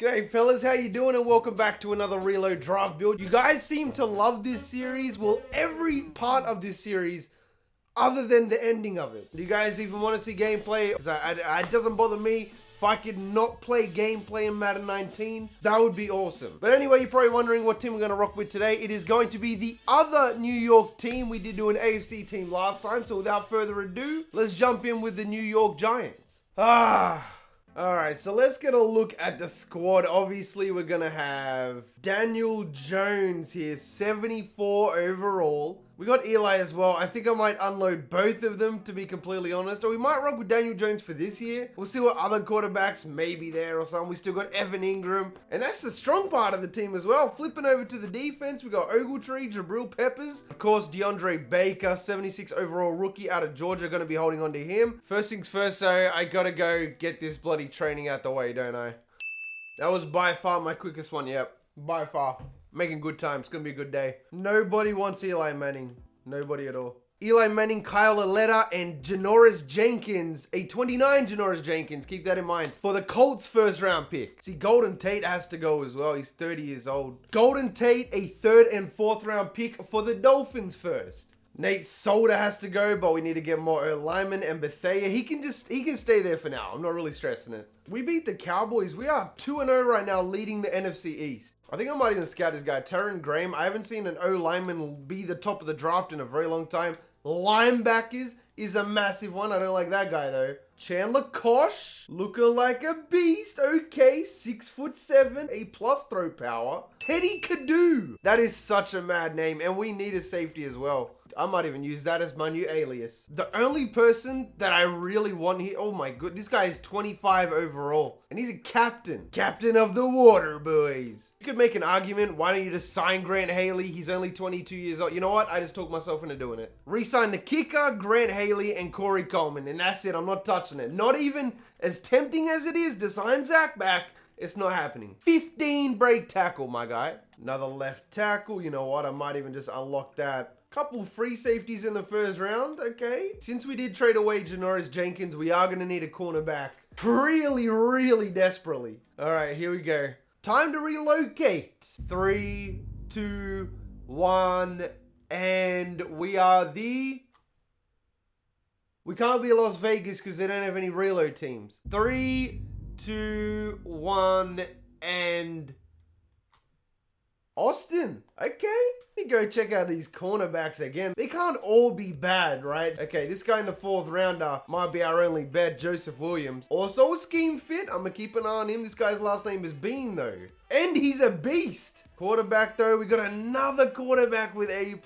G'day fellas, how you doing and welcome back to another Relo draft build. You guys seem to love this series. Well, every part of this series other than the ending of it. Do you guys even want to see gameplay? It doesn't bother me. If I could not play gameplay in Madden 19, that would be awesome. But anyway, you're probably wondering what team we're going to rock with today. It is going to be the other New York team. We did do an AFC team last time, so without further ado, let's jump in with the New York Giants. Alright, so let's get a look at the squad. Obviously, we're going to have Daniel Jones here, 74 overall. We got Eli as well. I think I might unload both of them, to be completely honest. Or we might rock with Daniel Jones for this year. We'll see what other quarterbacks may be there or something. We still got Evan Ingram. And that's the strong part of the team as well. Flipping over to the defense, we got Ogletree, Jabril Peppers. Of course, DeAndre Baker, 76 overall rookie out of Georgia. Going to be holding on to him. First things first, so I got to go get this bloody training out the way, don't I? That was by far my quickest one, yep. By far. Making good time. It's going to be a good day. Nobody wants Eli Manning. Nobody at all. Eli Manning, Kyle Aletta, and Janoris Jenkins. A 29 Janoris Jenkins. Keep that in mind. For the Colts first round pick. See, Golden Tate has to go as well. He's 30 years old. Golden Tate, a third and fourth round pick for the Dolphins first. Nate Solder has to go, but we need to get more Lyman and Bethea. He can stay there for now. I'm not really stressing it. We beat the Cowboys. We are 2-0 right now, leading the NFC East. I think I might even scout this guy, Terran Graham. I haven't seen an O-lineman be the top of the draft in a very long time. Linebackers is a massive one. I don't like that guy though. Chandler Kosh, looking like a beast. Okay, 6'7", A+ throw power. Teddy Cadu. That is such a mad name, and we need a safety as well. I might even use that as my new alias. The only person that I really want here, oh my god, this guy is 25 overall, and he's a captain. Captain of the Water Boys. You could make an argument, why don't you just sign Grant Haley? He's only 22 years old. You know what? I just talked myself into doing it. Re-sign the kicker, Grant Haley, and Corey Coleman, and that's it. I'm not touching it. Not even as tempting as it is to sign Zach back. It's not happening. 15 break tackle, my guy. Another left tackle. You know what? I might even just unlock that. Couple free safeties in the first round. Okay. Since we did trade away Janoris Jenkins, we are going to need a cornerback. Really desperately. All right, here we go. Time to relocate. 3, 2, 1. And we are the... We can't be Las Vegas because they don't have any reload teams. 3, 2, 1, and Austin. Okay. Let me go check out these cornerbacks again. They can't all be bad, right? Okay, this guy in the 4th rounder might be our only bet, Joseph Williams. Also a scheme fit. I'm gonna keep an eye on him. This guy's last name is Bean though. And he's a beast. Quarterback though, we got another quarterback with A+.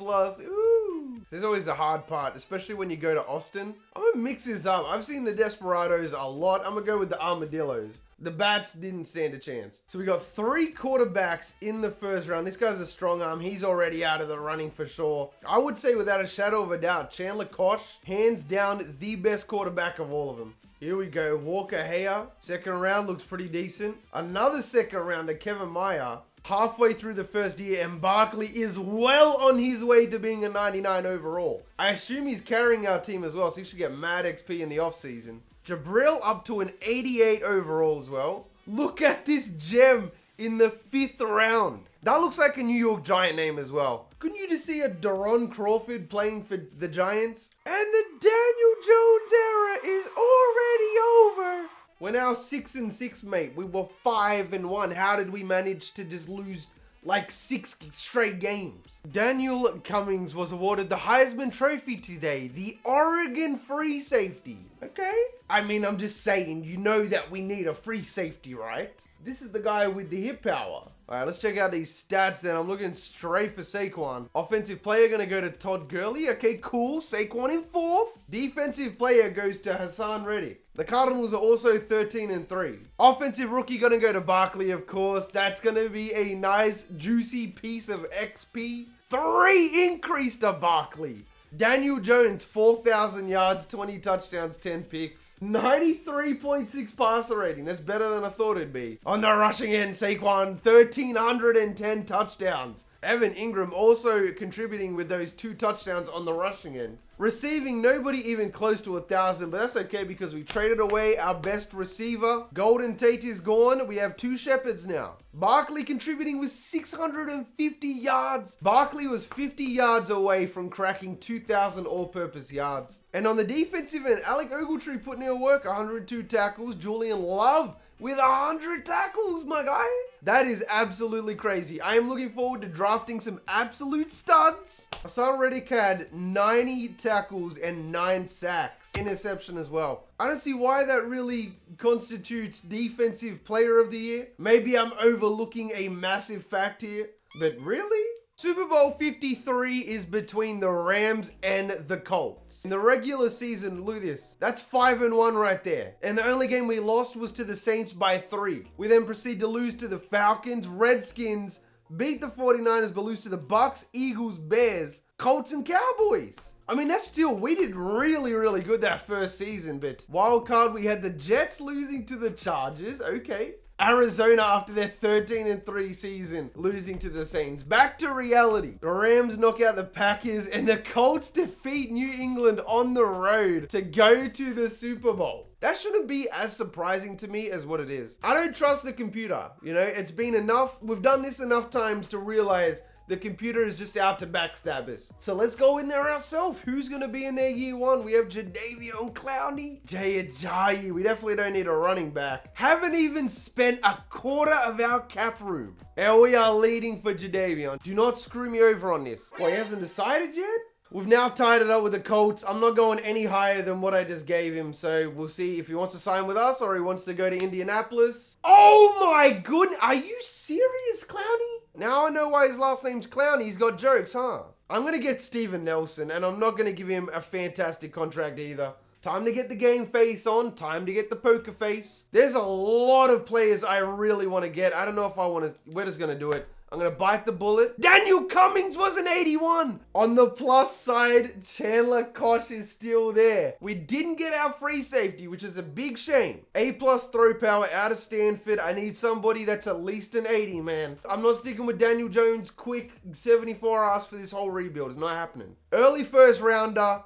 Ooh. This is always the hard part, especially when you go to Austin. I'm gonna mix this up. I've seen the Desperados a lot. I'm gonna go with the Armadillos. The Bats didn't stand a chance. So we got 3 quarterbacks in the first round. This guy's a strong arm. He's already out of the running for sure. I would say without a shadow of a doubt, Chandler Kosh, hands down the best quarterback of all of them. Here we go. Walker Haya. Second round looks pretty decent. Another second rounder, Kevin Meyer. Halfway through the first year, and Barkley is well on his way to being a 99 overall. I assume he's carrying our team as well, so he should get mad XP in the offseason. Jabril up to an 88 overall as well. Look at this gem in the 5th round. That looks like a New York Giant name as well. Couldn't you just see a Daron Crawford playing for the Giants? And the Daniel Jones era is already over. We're now 6-6, mate. We were 5-1. How did we manage to just lose like 6 straight games? Daniel Cummings was awarded the Heisman Trophy today. The Oregon free safety. Okay? I mean, I'm just saying, you know that we need a free safety, right? This is the guy with the hip power. All right, let's check out these stats then. I'm looking straight for Saquon. Offensive player going to go to Todd Gurley. Okay, cool. Saquon in 4th. Defensive player goes to Hassan Reddick. The Cardinals are also 13-3. Offensive rookie going to go to Barkley, of course. That's going to be a nice, juicy piece of XP. 3 increase to Barkley. Daniel Jones, 4,000 yards, 20 touchdowns, 10 picks. 93.6 passer rating. That's better than I thought it'd be. On the rushing end, Saquon, 1,310 touchdowns. Evan Ingram also contributing with those 2 touchdowns on the rushing end. Receiving, nobody even close to 1,000, but that's okay because we traded away our best receiver. Golden Tate is gone. We have 2 Shepherds now. Barkley contributing with 650 yards. Barkley was 50 yards away from cracking 2,000 all-purpose yards. And on the defensive end, Alec Ogletree putting in work, 102 tackles. Julian Love with 100 tackles, my guy. That is absolutely crazy. I am looking forward to drafting some absolute studs. Hassan Reddick had 90 tackles and 9 sacks. Interception as well. I don't see why that really constitutes Defensive Player of the Year. Maybe I'm overlooking a massive fact here, but really? Super Bowl 53 is between the Rams and the Colts. In the regular season, look at this. That's 5-1 right there. And the only game we lost was to the Saints by 3. We then proceed to lose to the Falcons, Redskins, beat the 49ers, but lose to the Bucks, Eagles, Bears, Colts, and Cowboys. I mean, that's still, we did really, really good that first season, but wild card, we had the Jets losing to the Chargers. Okay. Arizona after their 13-3 season, losing to the Saints. Back to reality. The Rams knock out the Packers and the Colts defeat New England on the road to go to the Super Bowl. That shouldn't be as surprising to me as what it is. I don't trust the computer. You know, it's been enough. We've done this enough times to realize the computer is just out to backstab us. So let's go in there ourselves. Who's going to be in there year 1? We have Jadeveon Clowney, Jay Ajayi. We definitely don't need a running back. Haven't even spent a quarter of our cap room. And we are leading for Jadeveon. Do not screw me over on this. Well, he hasn't decided yet? We've now tied it up with the Colts. I'm not going any higher than what I just gave him, so we'll see if he wants to sign with us or he wants to go to Indianapolis. Oh my goodness, are you serious, Clowney? Now I know why his last name's Clowney. He's got jokes, huh? I'm going to get Steven Nelson, and I'm not going to give him a fantastic contract either. Time to get the game face on. Time to get the poker face. There's a lot of players I really want to get. I don't know if I want to. We're just going to do it. I'm going to bite the bullet. Daniel Cummings was an 81. On the plus side, Chandler Koch is still there. We didn't get our free safety, which is a big shame. A+ throw power out of Stanford. I need somebody that's at least an 80, man. I'm not sticking with Daniel Jones' quick 74 ass for this whole rebuild. It's not happening. Early first rounder.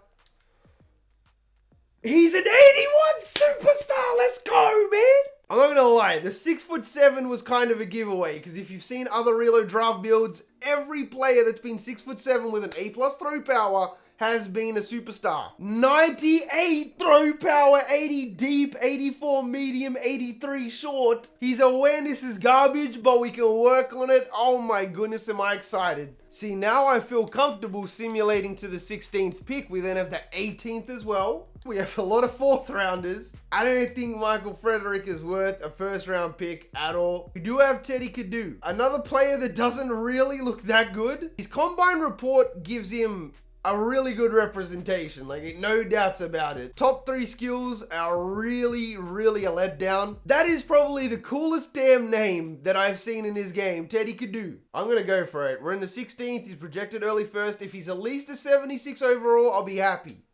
He's an 81 superstar. Let's go, man. I'm not gonna lie, the 6'7" was kind of a giveaway because if you've seen other Relo draft builds, every player that's been 6'7" with an A+ throw power has been a superstar. 98 throw power, 80 deep, 84 medium, 83 short. His awareness is garbage, but we can work on it. Oh my goodness, am I excited. See, now I feel comfortable simulating to the 16th pick. We then have the 18th as well. We have a lot of 4th rounders. I don't think Michael Frederick is worth a 1st round pick at all. We do have Teddy Kadu, another player that doesn't really look that good. His combine report gives him a really good representation, like no doubts about it. Top 3 skills are really, really a letdown. That is probably the coolest damn name that I've seen in this game, Teddy Kadu. I'm gonna go for it. We're in the 16th, he's projected early first. If he's at least a 76 overall, I'll be happy.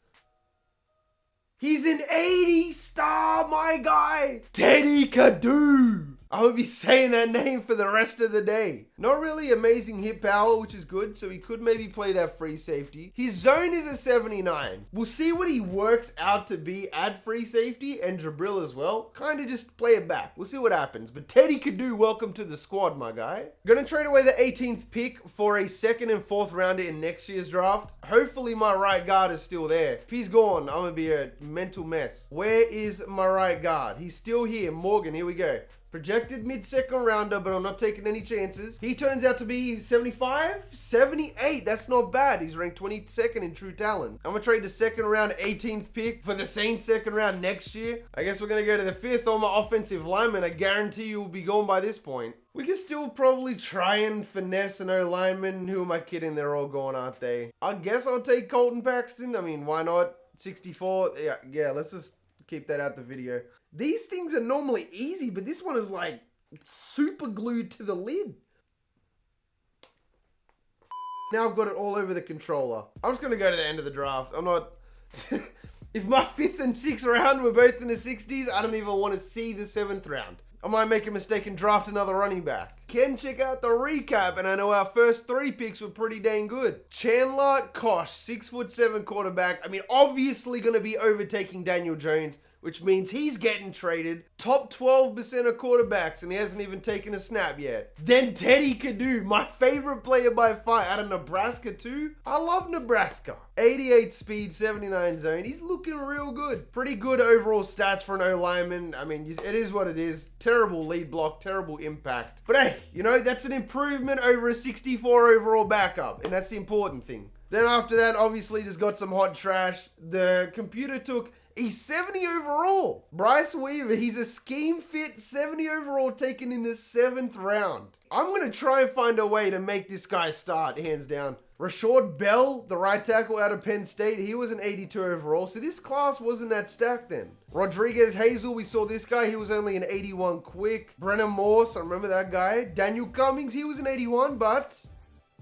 He's an 80 star, my guy. Teddy Kadu. I would be saying that name for the rest of the day. Not really amazing hit power, which is good, so he could maybe play that free safety. His zone is a 79. We'll see what he works out to be at free safety and Jabril as well. Kind of just play it back. We'll see what happens. But Teddy Kadu, welcome to the squad, my guy. Gonna trade away the 18th pick for a 2nd and 4th rounder in next year's draft. Hopefully my right guard is still there. If he's gone, I'm gonna be a mental mess. Where is my right guard? He's still here. Morgan, here we go. Projected mid-2nd rounder, but I'm not taking any chances. He turns out to be 75? 78, that's not bad. He's ranked 22nd in true talent. I'm gonna trade the 2nd round 18th pick for the same 2nd round next year. I guess we're gonna go to the 5th on my offensive lineman. I guarantee you will be gone by this point. We can still probably try and finesse an O-lineman. Who am I kidding? They're all gone, aren't they? I guess I'll take Colton Paxton. I mean, why not? 64, yeah, let's just keep that out the video. These things are normally easy, but this one is like super glued to the lid. Now I've got it all over the controller. I'm just going to go to the end of the draft. I'm not... If my 5th and 6th round were both in the 60s, I don't even want to see the 7th round. I might make a mistake and draft another running back. Can check out the recap, and I know our first 3 picks were pretty dang good. Chandler Kosh, 6'7" quarterback. I mean, obviously going to be overtaking Daniel Jones, which means he's getting traded. Top 12% of quarterbacks, and he hasn't even taken a snap yet. Then Teddy Cadu, my favorite player by far, out of Nebraska too. I love Nebraska. 88 speed, 79 zone. He's looking real good. Pretty good overall stats for an O-lineman. I mean, it is what it is. Terrible lead block, terrible impact. But hey, you know, that's an improvement over a 64 overall backup, and that's the important thing. Then after that, obviously just got some hot trash. The computer took a 70 overall. Bryce Weaver, he's a scheme fit 70 overall taken in the 7th round. I'm going to try and find a way to make this guy start, hands down. Rashad Bell, the right tackle out of Penn State, he was an 82 overall. So this class wasn't that stacked then. Rodriguez Hazel, we saw this guy. He was only an 81 quick. Brennan Morse, I remember that guy. Daniel Cummings, he was an 81, but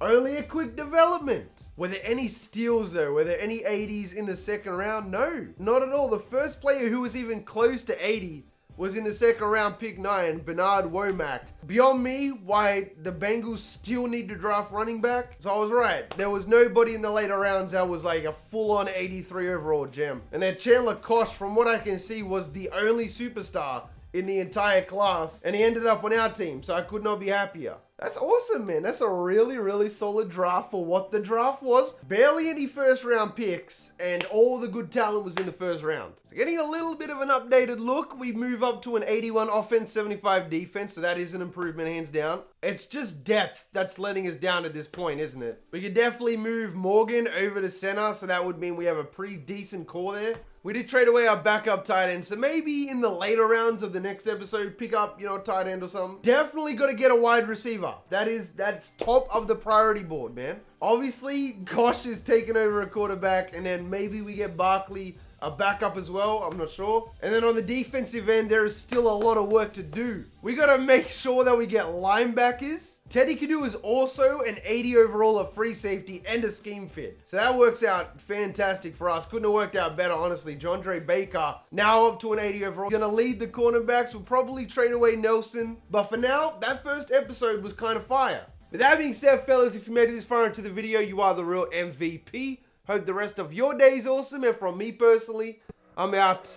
only a quick development. Were there any steals though? Were there any 80s in the 2nd round? No, not at all. The first player who was even close to 80 was in the 2nd round, pick 9, Bernard Womack. Beyond me, why the Bengals still need to draft running back. So I was right. There was nobody in the later rounds that was like a full-on 83 overall gem. And then Chandler Kosh, from what I can see, was the only superstar in the entire class, and he ended up on our team, so I could not be happier. That's awesome, man. That's a really, really solid draft for what the draft was. Barely any 1st round picks, and all the good talent was in the 1st round. So getting a little bit of an updated look, we move up to an 81 offense, 75 defense, so that is an improvement, hands down. It's just depth that's letting us down at this point, isn't it? We could definitely move Morgan over to center, so that would mean we have a pretty decent core there. We did trade away our backup tight end, so maybe in the later rounds of the next episode, pick up, you know, a tight end or something. Definitely got to get a wide receiver. That's top of the priority board, man. Obviously, Kosh is taking over a quarterback, and then maybe we get Barkley a backup as well, I'm not sure. And then on the defensive end, there is still a lot of work to do. We got to make sure that we get linebackers. Teddy Cadu is also an 80 overall, a free safety, and a scheme fit. So that works out fantastic for us. Couldn't have worked out better, honestly. Jondre Baker, now up to an 80 overall. Gonna lead the cornerbacks. We'll probably trade away Nelson. But for now, that first episode was kind of fire. With that being said, fellas, if you made it this far into the video, you are the real MVP. Hope the rest of your day is awesome. And from me personally, I'm out.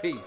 Peace.